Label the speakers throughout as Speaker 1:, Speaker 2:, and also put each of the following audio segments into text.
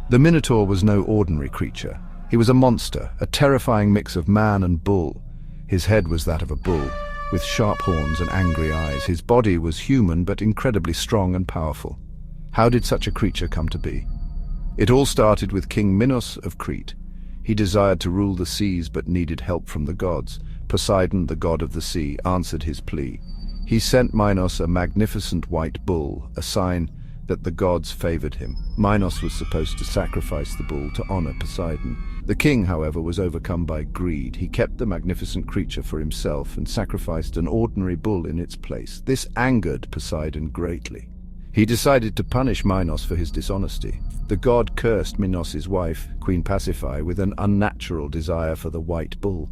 Speaker 1: The Minotaur was no ordinary creature. He was a monster, a terrifying mix of man and bull. His head was that of a bull, with sharp horns and angry eyes. His body was human but incredibly strong and powerful. How did such a creature come to be? It all started with King Minos of Crete. He desired to rule the seas but needed help from the gods. Poseidon, the god of the sea, answered his plea. He sent Minos a magnificent white bull, a sign that the gods favored him. Minos was supposed to sacrifice the bull to honor Poseidon. The king, however, was overcome by greed. He kept the magnificent creature for himself and sacrificed an ordinary bull in its place. This angered Poseidon greatly. He decided to punish Minos for his dishonesty. The god cursed Minos' wife, Queen Pasiphae, with an unnatural desire for the white bull.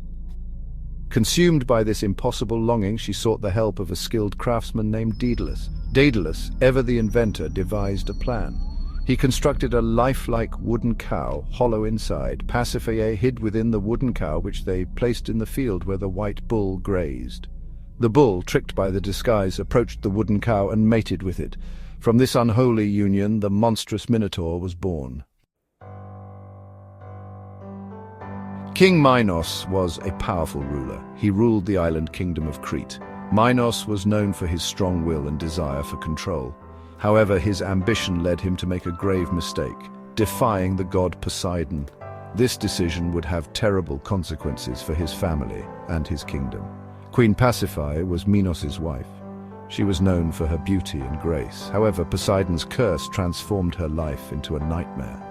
Speaker 1: Consumed by this impossible longing, she sought the help of a skilled craftsman named Daedalus. Daedalus, ever the inventor, devised a plan. He constructed a lifelike wooden cow, hollow inside. Pasiphae hid within the wooden cow, which they placed in the field where the white bull grazed. The bull, tricked by the disguise, approached the wooden cow and mated with it. From this unholy union, the monstrous Minotaur was born. King Minos was a powerful ruler. He ruled the island kingdom of Crete. Minos was known for his strong will and desire for control. However, his ambition led him to make a grave mistake, defying the god Poseidon. This decision would have terrible consequences for his family and his kingdom. Queen Pasiphae was Minos' wife. She was known for her beauty and grace. However, Poseidon's curse transformed her life into a nightmare.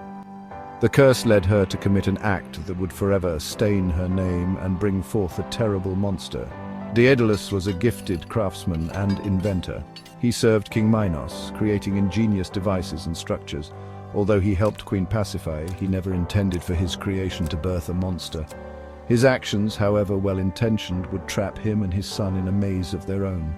Speaker 1: The curse led her to commit an act that would forever stain her name and bring forth a terrible monster. Daedalus was a gifted craftsman and inventor. He served King Minos, creating ingenious devices and structures. Although he helped Queen Pasiphae, he never intended for his creation to birth a monster. His actions, however well-intentioned, would trap him and his son in a maze of their own.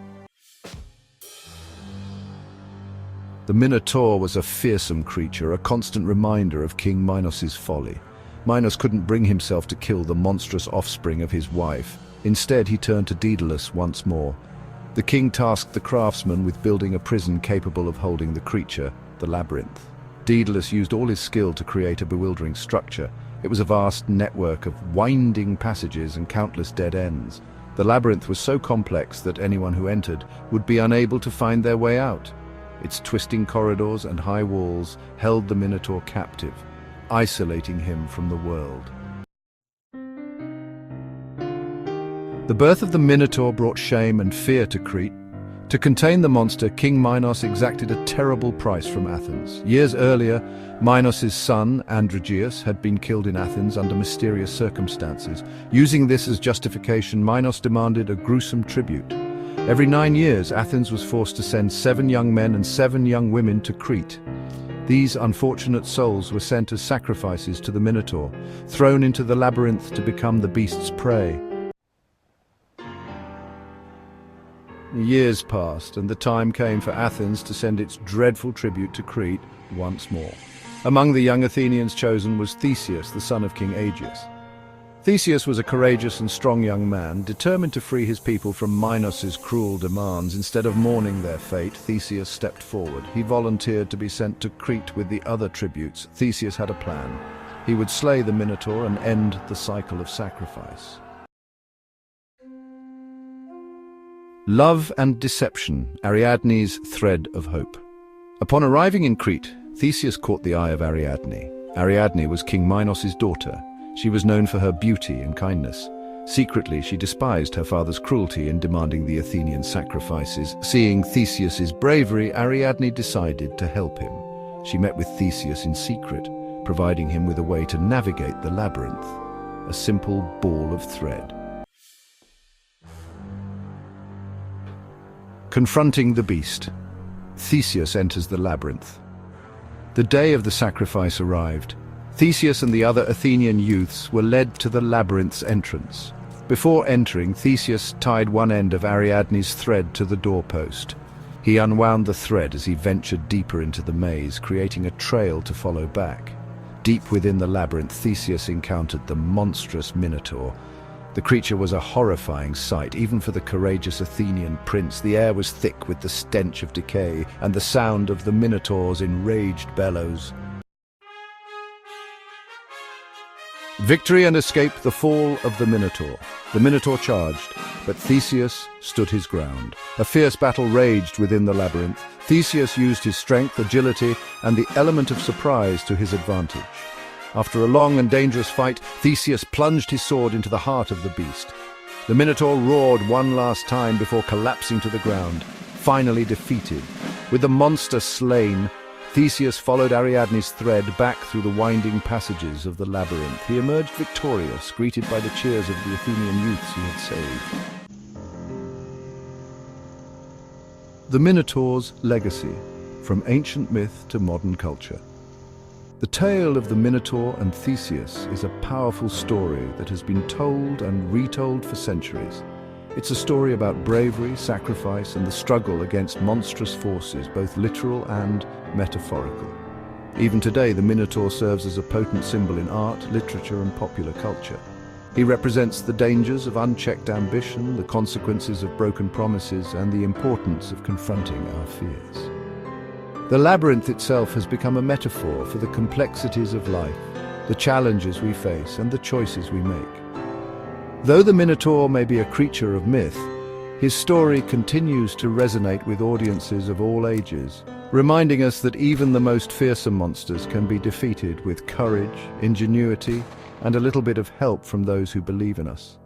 Speaker 1: The Minotaur was a fearsome creature, a constant reminder of King Minos' folly. Minos couldn't bring himself to kill the monstrous offspring of his wife. Instead, he turned to Daedalus once more. The king tasked the craftsman with building a prison capable of holding the creature, the labyrinth. Daedalus used all his skill to create a bewildering structure. It was a vast network of winding passages and countless dead ends. The labyrinth was so complex that anyone who entered would be unable to find their way out. Its twisting corridors and high walls held the Minotaur captive, isolating him from the world. The birth of the Minotaur brought shame and fear to Crete. To contain the monster, King Minos exacted a terrible price from Athens. Years earlier, Minos' son, Androgeus, had been killed in Athens under mysterious circumstances. Using this as justification, Minos demanded a gruesome tribute. Every 9 years, Athens was forced to send 7 young men and 7 young women to Crete. These unfortunate souls were sent as sacrifices to the Minotaur, thrown into the labyrinth to become the beast's prey. Years passed, and the time came for Athens to send its dreadful tribute to Crete once more. Among the young Athenians chosen was Theseus, the son of King Aegeus. Theseus was a courageous and strong young man, determined to free his people from Minos' cruel demands. Instead of mourning their fate, Theseus stepped forward. He volunteered to be sent to Crete with the other tributes. Theseus had a plan. He would slay the Minotaur and end the cycle of sacrifice. Love and deception, Ariadne's thread of hope. Upon arriving in Crete, Theseus caught the eye of Ariadne. Ariadne was King Minos' daughter. She was known for her beauty and kindness. Secretly, she despised her father's cruelty in demanding the Athenian sacrifices. Seeing Theseus's bravery, Ariadne decided to help him. She met with Theseus in secret, providing him with a way to navigate the labyrinth, a simple ball of thread. Confronting the beast, Theseus enters the labyrinth. The day of the sacrifice arrived. Theseus and the other Athenian youths were led to the labyrinth's entrance. Before entering, Theseus tied one end of Ariadne's thread to the doorpost. He unwound the thread as he ventured deeper into the maze, creating a trail to follow back. Deep within the labyrinth, Theseus encountered the monstrous Minotaur. The creature was a horrifying sight, even for the courageous Athenian prince. The air was thick with the stench of decay and the sound of the Minotaur's enraged bellows. Victory and escape, the fall of the Minotaur. The Minotaur charged, but Theseus stood his ground. A fierce battle raged within the labyrinth. Theseus used his strength, agility, and the element of surprise to his advantage. After a long and dangerous fight, Theseus plunged his sword into the heart of the beast. The Minotaur roared one last time before collapsing to the ground, finally defeated. With the monster slain, Theseus followed Ariadne's thread back through the winding passages of the labyrinth. He emerged victorious, greeted by the cheers of the Athenian youths he had saved. The Minotaur's legacy, from ancient myth to modern culture. The tale of the Minotaur and Theseus is a powerful story that has been told and retold for centuries. It's a story about bravery, sacrifice, and the struggle against monstrous forces, both literal and metaphorical. Even today, the Minotaur serves as a potent symbol in art, literature, and popular culture. He represents the dangers of unchecked ambition, the consequences of broken promises, and the importance of confronting our fears. The labyrinth itself has become a metaphor for the complexities of life, the challenges we face, and the choices we make. Though the Minotaur may be a creature of myth, his story continues to resonate with audiences of all ages, reminding us that even the most fearsome monsters can be defeated with courage, ingenuity, and a little bit of help from those who believe in us.